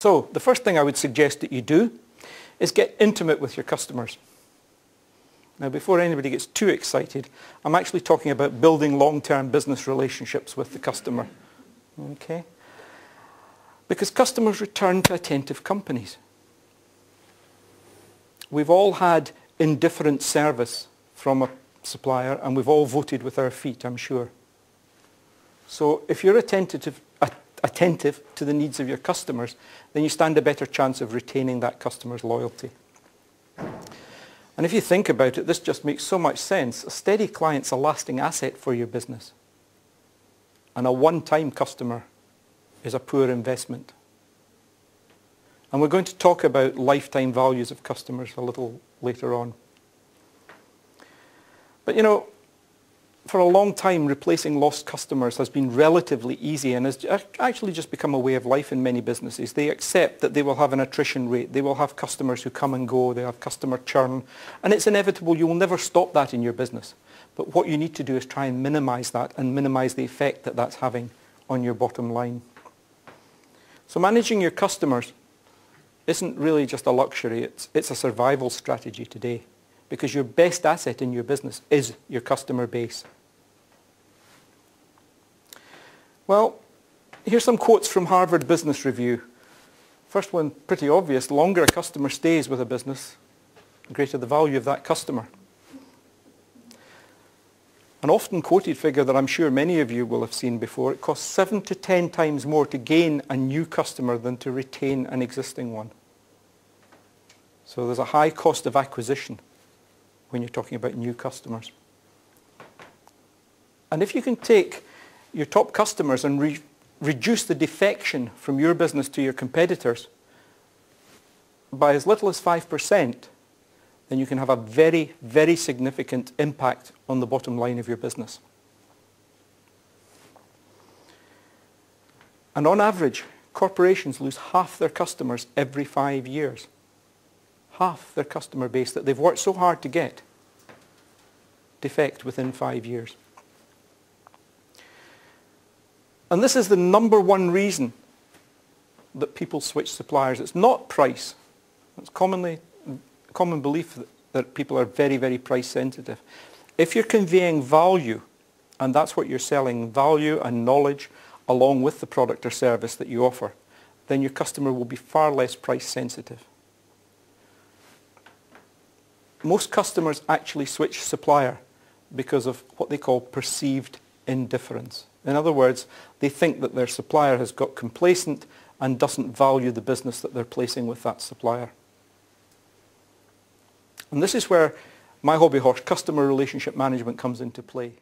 So the first thing I would suggest that you do is get intimate with your customers. Now, before anybody gets too excited, I'm actually talking about building long-term business relationships with the customer. Okay? Because customers return to attentive companies. We've all had indifferent service from a supplier, and we've all voted with our feet, I'm sure. So if you're attentive to the needs of your customers, then you stand a better chance of retaining that customer's loyalty. And if you think about it, this just makes so much sense. A steady client's a lasting asset for your business. And a one-time customer is a poor investment. And we're going to talk about lifetime values of customers a little later on. But you know, for a long time, replacing lost customers has been relatively easy and has actually just become a way of life in many businesses. They accept that they will have an attrition rate. They will have customers who come and go. They have customer churn. And it's inevitable. You will never stop that in your business. But what you need to do is try and minimize that and minimize the effect that that's having on your bottom line. So managing your customers isn't really just a luxury. It's a survival strategy today, because your best asset in your business is your customer base. Well, here's some quotes from Harvard Business Review. First one, pretty obvious. The longer a customer stays with a business, the greater the value of that customer. An often quoted figure that I'm sure many of you will have seen before, it costs 7 to 10 times more to gain a new customer than to retain an existing one. So there's a high cost of acquisition when you're talking about new customers. And if you can take your top customers and reduce the defection from your business to your competitors by as little as 5%, then you can have a very, very significant impact on the bottom line of your business. And on average, corporations lose half their customers every 5 years. Half their customer base that they've worked so hard to get defect within 5 years. And this is the number one reason that people switch suppliers. It's not price. It's common belief that people are very, very price sensitive. If you're conveying value, and that's what you're selling, value and knowledge along with the product or service that you offer, then your customer will be far less price sensitive. Most customers actually switch supplier because of what they call perceived indifference. In other words, they think that their supplier has got complacent and doesn't value the business that they're placing with that supplier. And this is where my hobby horse, customer relationship management, comes into play.